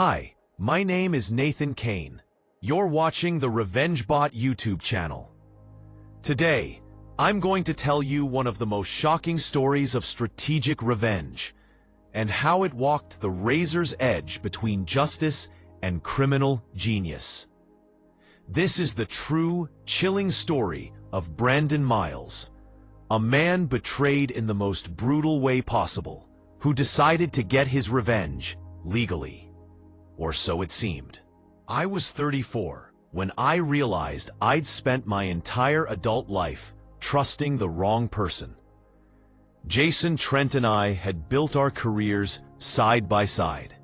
Hi, my name is Nathan Kane. You're watching the RevengeBot YouTube channel. Today, I'm going to tell you one of the most shocking stories of strategic revenge and how it walked the razor's edge between justice and criminal genius. This is the true, chilling story of Brandon Miles, a man betrayed in the most brutal way possible, who decided to get his revenge legally. Or so it seemed. I was 34 when I realized I'd spent my entire adult life trusting the wrong person. Jason, Trent, and I had built our careers side by side.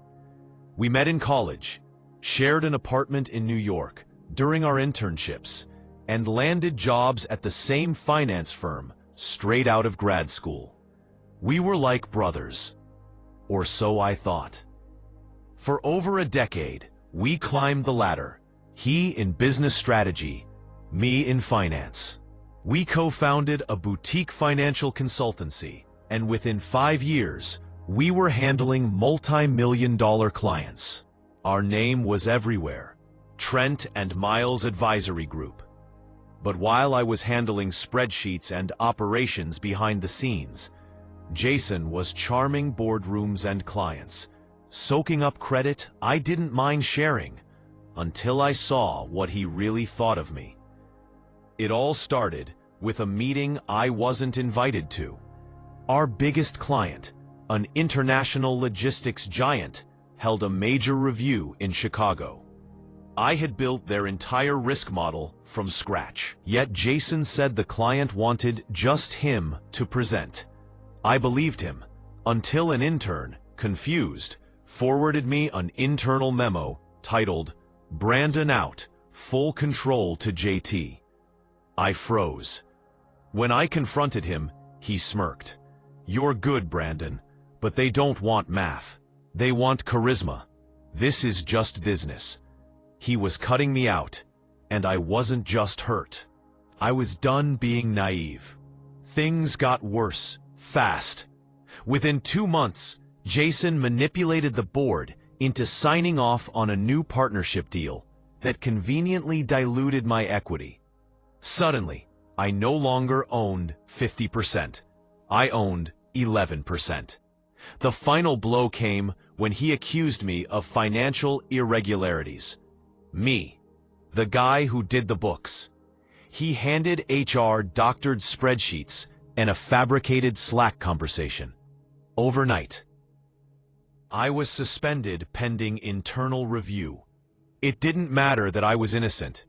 We met in college, shared an apartment in New York during our internships, and landed jobs at the same finance firm straight out of grad school. We were like brothers, or so I thought. For over a decade, we climbed the ladder, he in business strategy, me in finance. We co-founded a boutique financial consultancy, and within 5 years, we were handling multi-million-dollar clients. Our name was everywhere, Trent and Miles Advisory Group. But while I was handling spreadsheets and operations behind the scenes, Jason was charming boardrooms and clients, soaking up credit I didn't mind sharing, until I saw what he really thought of me. It all started with a meeting I wasn't invited to. Our biggest client, an international logistics giant, held a major review in Chicago. I had built their entire risk model from scratch, yet Jason said the client wanted just him to present. I believed him, until an intern, confused, forwarded me an internal memo titled, "Brandon out, full control to JT." I froze. When I confronted him, he smirked. "You're good, Brandon, but they don't want math. They want charisma. This is just business." He was cutting me out, and I wasn't just hurt. I was done being naive. Things got worse, fast. Within 2 months, Jason manipulated the board into signing off on a new partnership deal that conveniently diluted my equity. Suddenly, I no longer owned 50%. I owned 11%. The final blow came when he accused me of financial irregularities. Me, the guy who did the books. He handed HR doctored spreadsheets and a fabricated Slack conversation. Overnight, I was suspended pending internal review. It didn't matter that I was innocent.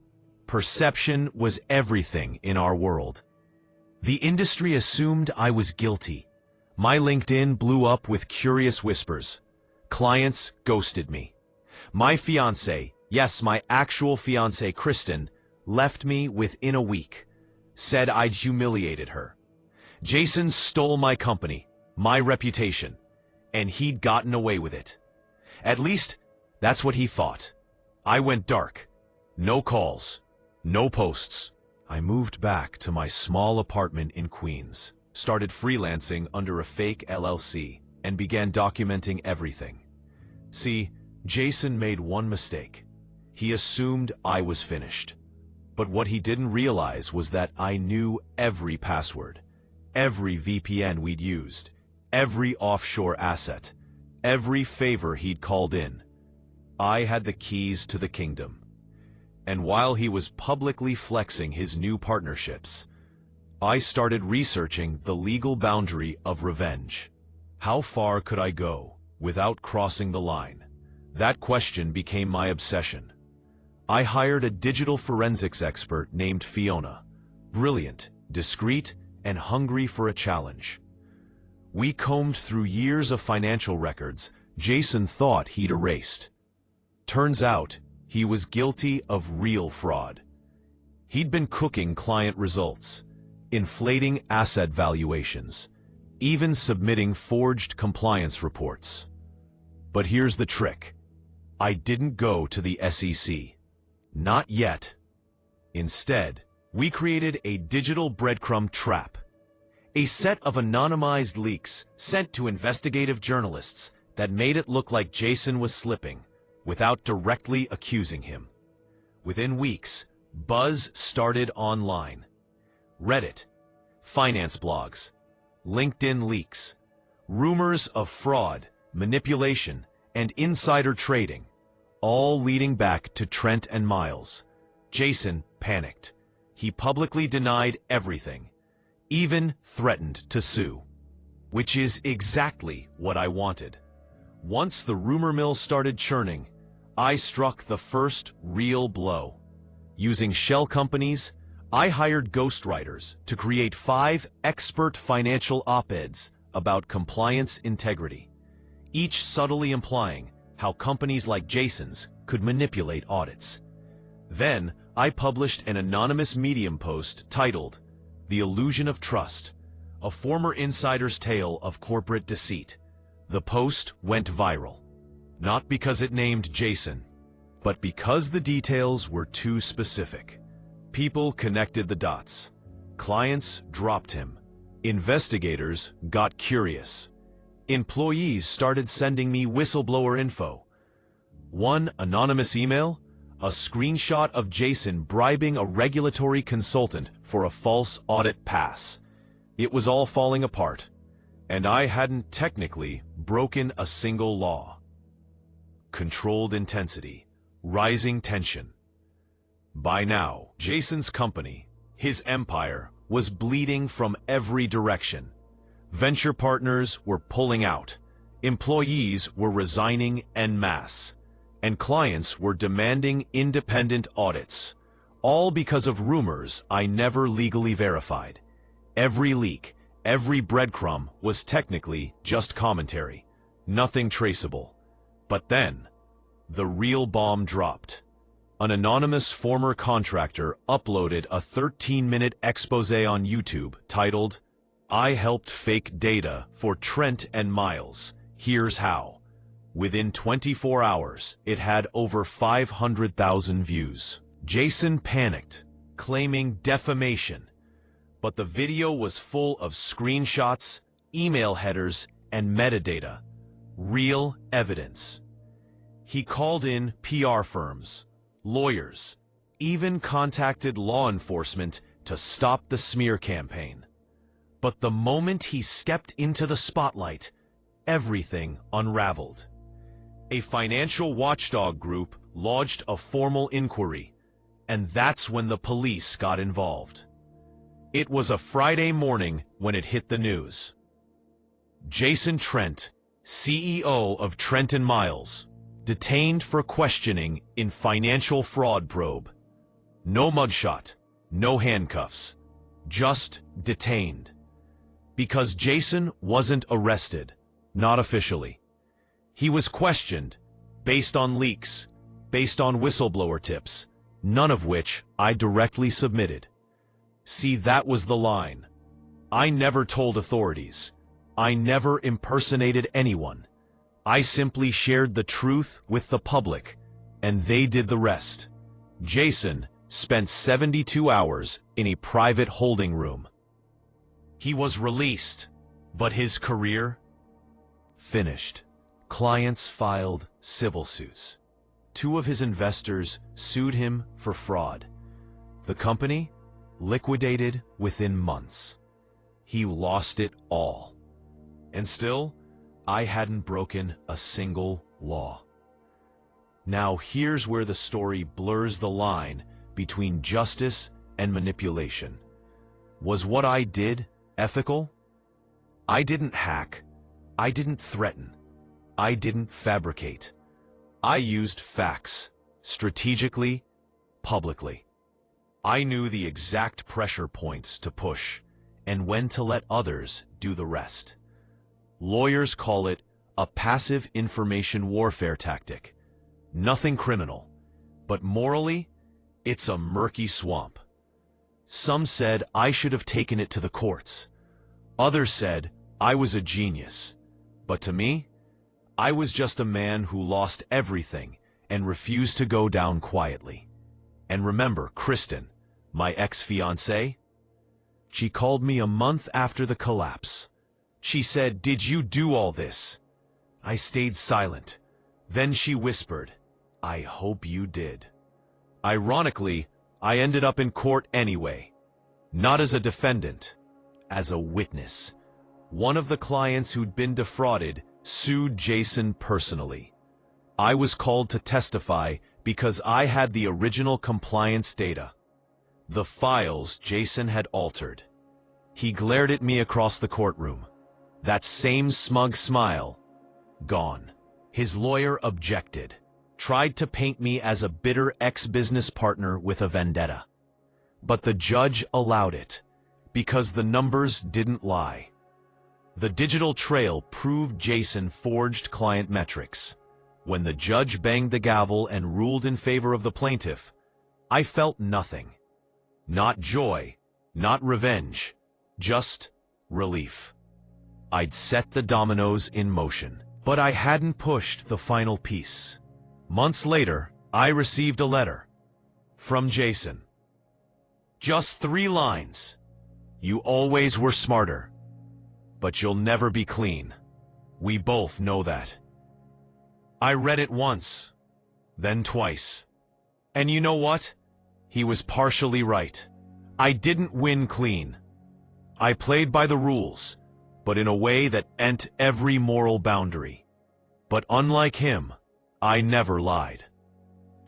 Perception was everything in our world. The industry assumed I was guilty. My LinkedIn blew up with curious whispers. Clients ghosted me. My fiancée, yes, my actual fiancée, Kristen, left me within a week. Said I'd humiliated her. Jason stole my company, my reputation, and he'd gotten away with it. At least, that's what he thought. I went dark. No calls. No posts. I moved back to my small apartment in Queens, started freelancing under a fake LLC, and began documenting everything. See, Jason made one mistake. He assumed I was finished. But what he didn't realize was that I knew every password, every VPN we'd used, every offshore asset, every favor he'd called in. I had the keys to the kingdom. And while he was publicly flexing his new partnerships, I started researching the legal boundary of revenge. How far could I go without crossing the line? That question became my obsession. I hired a digital forensics expert named Fiona, brilliant, discreet, and hungry for a challenge. We combed through years of financial records Jason thought he'd erased. Turns out, he was guilty of real fraud. He'd been cooking client results, inflating asset valuations, even submitting forged compliance reports. But here's the trick. I didn't go to the SEC. Not yet. Instead, we created a digital breadcrumb trap, a set of anonymized leaks sent to investigative journalists that made it look like Jason was slipping, without directly accusing him. Within weeks, buzz started online. Reddit, finance blogs, LinkedIn leaks, rumors of fraud, manipulation, and insider trading, all leading back to Trent and Miles. Jason panicked. He publicly denied everything, even threatened to sue. Which is exactly what I wanted. Once the rumor mill started churning, I struck the first real blow. Using shell companies, I hired ghostwriters to create 5 expert financial op-eds about compliance integrity, each subtly implying how companies like Jason's could manipulate audits. Then, I published an anonymous Medium post titled, "The Illusion of Trust," a former insider's tale of corporate deceit. The post went viral, not because it named Jason, but because the details were too specific. People connected the dots. Clients dropped him. Investigators got curious. Employees started sending me whistleblower info. One anonymous email, a screenshot of Jason bribing a regulatory consultant for a false audit pass. It was all falling apart, and I hadn't technically broken a single law. Controlled intensity, rising tension. By now, Jason's company, his empire, was bleeding from every direction. Venture partners were pulling out, employees were resigning en masse, and clients were demanding independent audits, all because of rumors I never legally verified. Every leak, every breadcrumb was technically just commentary, nothing traceable. But then, the real bomb dropped. An anonymous former contractor uploaded a 13-minute expose on YouTube titled, "I helped fake data for Trent and Miles. Here's how." Within 24 hours, it had over 500,000 views. Jason panicked, claiming defamation. But the video was full of screenshots, email headers, and metadata. Real evidence. He called in PR firms, lawyers, even contacted law enforcement to stop the smear campaign. But the moment he stepped into the spotlight, everything unraveled. A financial watchdog group lodged a formal inquiry, and that's when the police got involved. It was a Friday morning when it hit the news. Jason Trent, CEO of Trent and Miles, detained for questioning in financial fraud probe. No mugshot, no handcuffs, just detained. Because Jason wasn't arrested, not officially. He was questioned, based on leaks, based on whistleblower tips, none of which I directly submitted. See, that was the line. I never told authorities. I never impersonated anyone. I simply shared the truth with the public, and they did the rest. Jason spent 72 hours in a private holding room. He was released, but his career finished. Clients filed civil suits. 2 of his investors sued him for fraud. The company liquidated within months. He lost it all. And still, I hadn't broken a single law. Now here's where the story blurs the line between justice and manipulation. Was what I did ethical? I didn't hack. I didn't threaten. I didn't fabricate. I used facts, strategically, publicly. I knew the exact pressure points to push and when to let others do the rest. Lawyers call it a passive information warfare tactic. Nothing criminal, but morally, it's a murky swamp. Some said I should have taken it to the courts. Others said I was a genius. But to me, I was just a man who lost everything and refused to go down quietly. And remember Kristen, my ex-fiancée? She called me a month after the collapse. She said, "Did you do all this?" I stayed silent. Then she whispered, I hope you did. Ironically, I ended up in court anyway. Not as a defendant, as a witness. One of the clients who'd been defrauded sued Jason personally. I was called to testify because I had the original compliance data. The files Jason had altered. He glared at me across the courtroom. That same smug smile, gone. His lawyer objected, tried to paint me as a bitter ex-business partner with a vendetta. But the judge allowed it, because the numbers didn't lie. The digital trail proved Jason forged client metrics. When the judge banged the gavel and ruled in favor of the plaintiff, I felt nothing. Not joy, not revenge, just relief. I'd set the dominoes in motion, but I hadn't pushed the final piece. Months later, I received a letter from Jason. Just 3 lines. You always were smarter, but you'll never be clean. We both know that. I read it once, then twice. And you know what? He was partially right. I didn't win clean. I played by the rules, but in a way that bent every moral boundary. But unlike him, I never lied.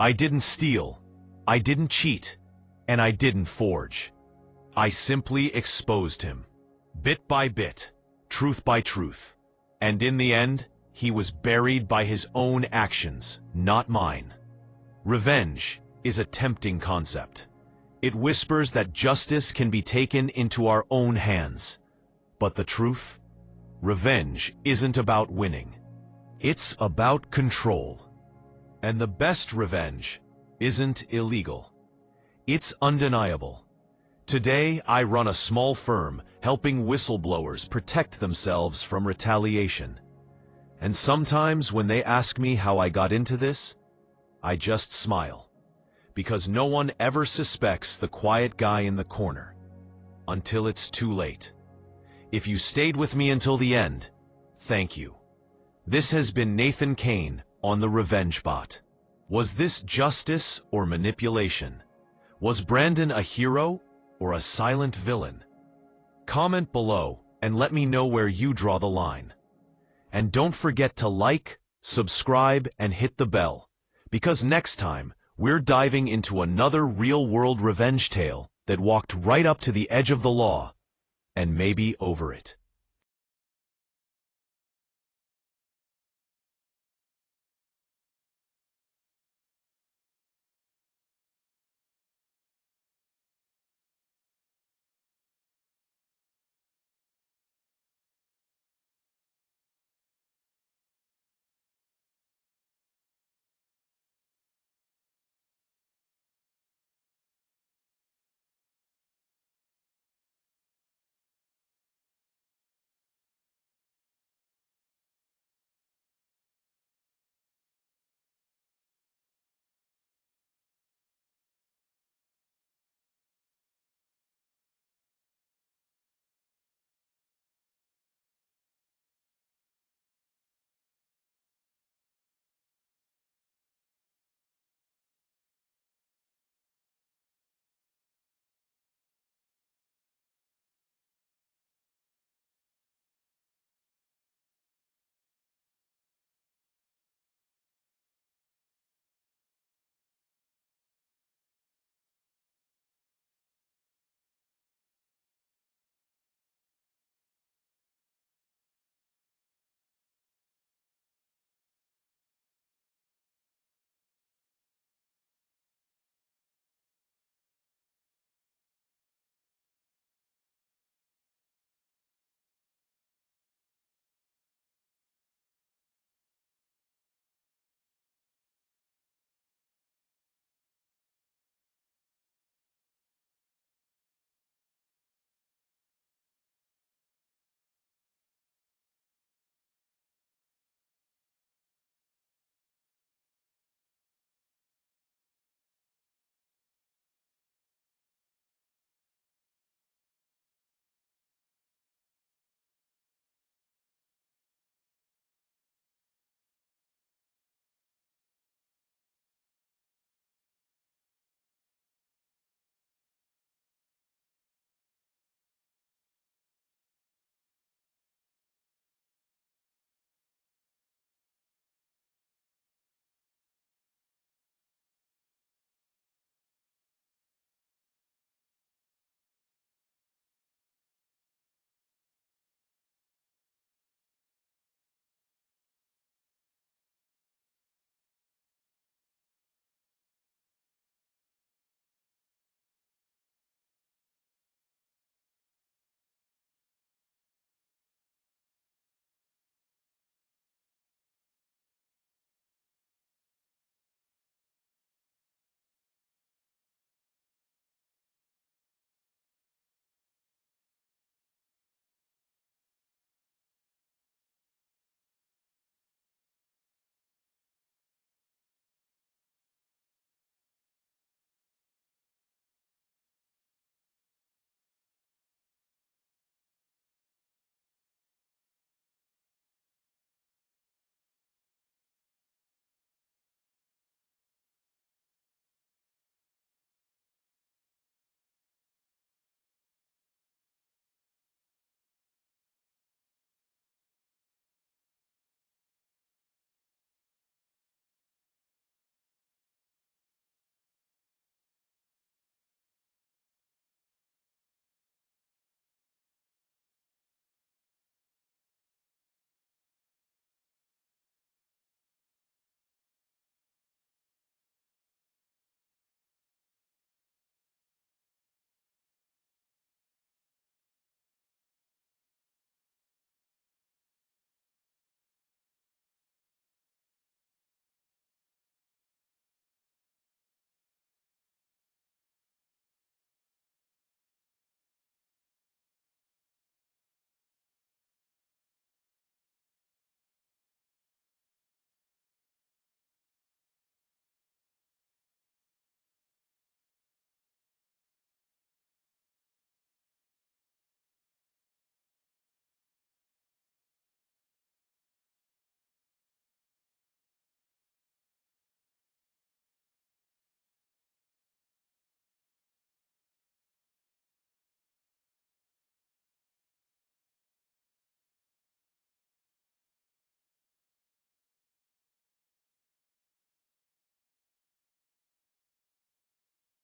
I didn't steal, I didn't cheat, and I didn't forge. I simply exposed him, bit by bit, truth by truth. And in the end, he was buried by his own actions, not mine. Revenge is a tempting concept. It whispers that justice can be taken into our own hands. But the truth? Revenge isn't about winning. It's about control. And the best revenge isn't illegal. It's undeniable. Today, I run a small firm helping whistleblowers protect themselves from retaliation. And sometimes when they ask me how I got into this, I just smile. Because no one ever suspects the quiet guy in the corner until it's too late. If you stayed with me until the end, thank you. This has been Nathan Kane on the Revenge Bot. Was this justice or manipulation? Was Brandon a hero or a silent villain? Comment below and let me know where you draw the line. And don't forget to like, subscribe, and hit the bell, because next time we're diving into another real-world revenge tale that walked right up to the edge of the law and maybe over it.